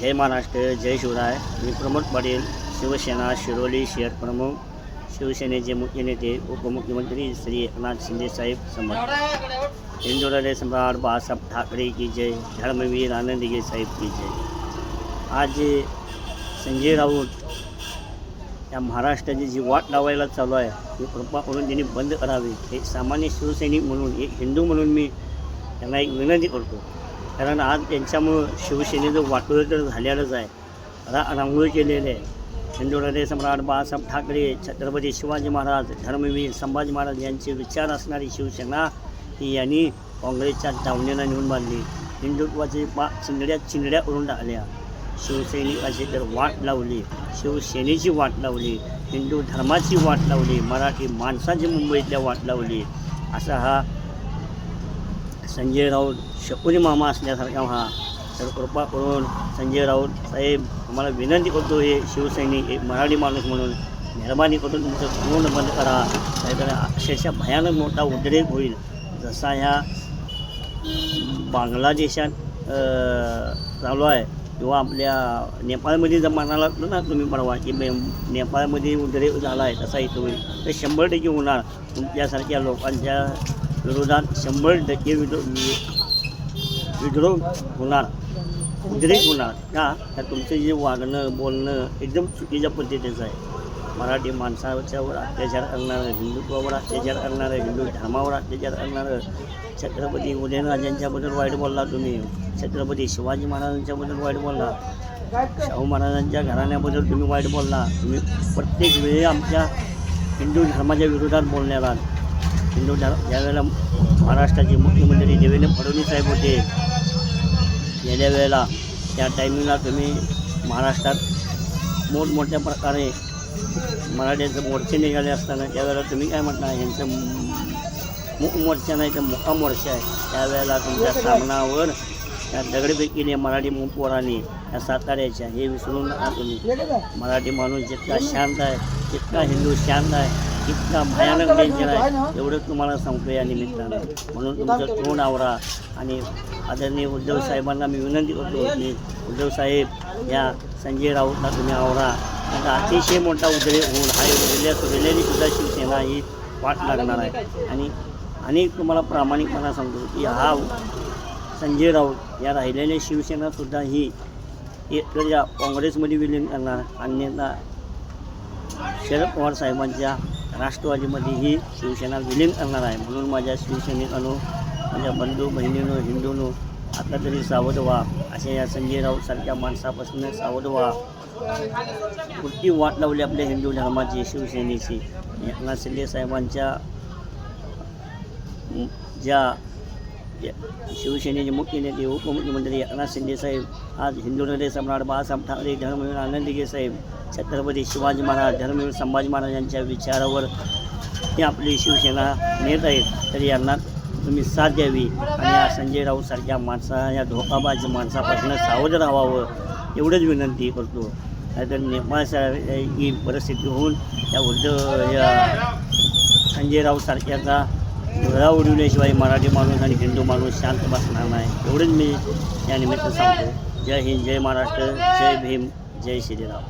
जय महाराष्ट्र, जय शिवराय. मी प्रमोद पाटील, शिवसेना शिरोली शहर प्रमुख, शिवसेनेचे मुख्य नेते उपमुख्यमंत्री श्री एकनाथ शिंदे साहेब समर्थ. हिंदुराजे सम्राट बाळासाहेब ठाकरे की जय. धर्मवीर आनंदगे साहेब की जय. आज संजय राऊत या महाराष्ट्राची जी वाट लावायला चालू आहे ती कृपा करून त्यांनी बंद करावी. एक सामान्य शिवसैनिक म्हणून, एक हिंदू म्हणून मी त्यांना एक विनंती करतो. कारण आज त्यांच्यामुळं शिवसेनेचं वाटोळं तर झालेलंच आहे. रांगोळी केलेले आहे. हिंदुराजे सम्राट बाळासाहेब ठाकरे, छत्रपती शिवाजी महाराज, धर्मवीर संभाजी महाराज यांचे विचार असणारी शिवसेना ही यांनी काँग्रेसच्या दावणीला नेऊन बांधली. हिंदुत्वाचे चिंगड्या करून टाकल्या. शिवसैनिकाची तर वाट लावली, शिवसेनेची वाट लावली, हिंदू धर्माची वाट लावली, मराठी माणसाची मुंबईतल्या वाट लावली. असा हा संजय राऊत शकुनी मामा असल्यासारखा हा. तर कृपा करून संजय राऊत साहेब आम्हाला विनंती करतो, हे शिवसैनिक एक मराठी माणूस म्हणून मेहरबानी करून तुमचं तोंड बंद करा. नाहीतर अक्षरशः भयानक मोठा उद्रेक होईल. जसा ह्या बांगलादेशात चालू आहे किंवा आपल्या नेपाळमध्ये जर म्हणाला ना तुम्ही परवा की नेपाळमध्ये उद्रेक झाला आहे तसा इथं होईल. तर 100% होणार. तुमच्यासारख्या लोकांच्या विरोधात 100% विद्रोह होणार, उद्रेक होणार. का तर तुमचं जे वागणं बोलणं एकदम चुकीच्या पद्धतीचं आहे. मराठी माणसाच्यावर अत्याचार करणारं, हिंदुत्वावर अत्याचार करणारं, हिंदू धर्मावर अत्याचार करणारं, छत्रपती उदयनराजांच्याबद्दल वाईट बोलला तुम्ही, छत्रपती शिवाजी महाराजांच्याबद्दल वाईट बोलला, शाहू महाराजांच्या घराण्याबद्दल तुम्ही वाईट बोलला. तुम्ही प्रत्येक वेळी आमच्या हिंदू धर्माच्या विरोधात बोलण्याला. हिंदू ज्यावेळेला महाराष्ट्राचे मुख्यमंत्री देवेंद्र फडणवीस साहेब होते गेल्या वेळेला, त्या टायमिंगला तुम्ही महाराष्ट्रात मोठमोठ्या प्रकारे मराठ्यांचे मोर्चे निघाले असताना त्यावेळेला तुम्ही काय म्हटला, यांचं मूक मोर्चा नाही तर मुका मोर्चा आहे. त्यावेळेला तुमच्या सामनावर त्या दगडफेकीने मराठी मूकवराने या साताऱ्याच्या हे विसरून नका तुम्ही. मराठी माणूस जितका शांत आहे, जितका हिंदू शांत आहे, इतका भयानक डेंजर आहे, एवढं तुम्हाला सांगतो या निमित्तानं. म्हणून तुमचं तोंड आवरा. आणि आदरणीय उद्धव साहेबांना मी विनंती करतो की उद्धव साहेब या संजय राऊतला तुम्ही आवरा. आता अतिशय मोठा उद्रेक होऊन हा उरलेली सुद्धा शिवसेना ही वाट लागणार आहे. आणि तुम्हाला प्रामाणिकपणा सांगतो की हा संजय राऊत या राहिलेल्या शिवसेनासुद्धा ही एकतर या काँग्रेसमध्ये विलीन करणार, अन्यथा शरद पवार साहेबांच्या राष्ट्रवादीमध्ये ही शिवसेना विलीन करणार आहे. म्हणून माझ्या शिवसैनिकांनो, माझ्या बंधू बहिणींनो, हिंदूंनो, आता तरी सावध व्हा. अशा या संजय राऊतसारख्या माणसापासून सावध व्हा. कुठली वाट लावली आपल्या हिंदू धर्माची, शिवसेनेची. एकनाथ शिंदे साहेबांच्या ज्या शिवसेनेचे मुख्य नेते उपमुख्यमंत्री एकनाथ शिंदे साहेब आज हिंदुराजे सम्राट बाळासाहेब ठाकरे, धर्मवीर आनंदगे साहेब, छत्रपती शिवाजी महाराज, धर्मवीर संभाजी महाराजांच्या विचारावर ही आपली शिवसेना नेत आहेत. तर यांना तुम्ही साथ द्यावी आणि या संजय राऊतसारख्या या धोकाबाज माणसापासून सावध राहावं एवढंच विनंती करतो. नाहीतर नेपाळसारखी परिस्थिती होऊन या संजय राऊतसारख्याचा धुळा उडवल्याशिवाय मराठी माणूस आणि हिंदू माणूस शांत बसणार नाही. एवढंच मी या निमित्त सांगतो. जय हिंद, जय महाराष्ट्र, जय भीम, जय श्रीराम.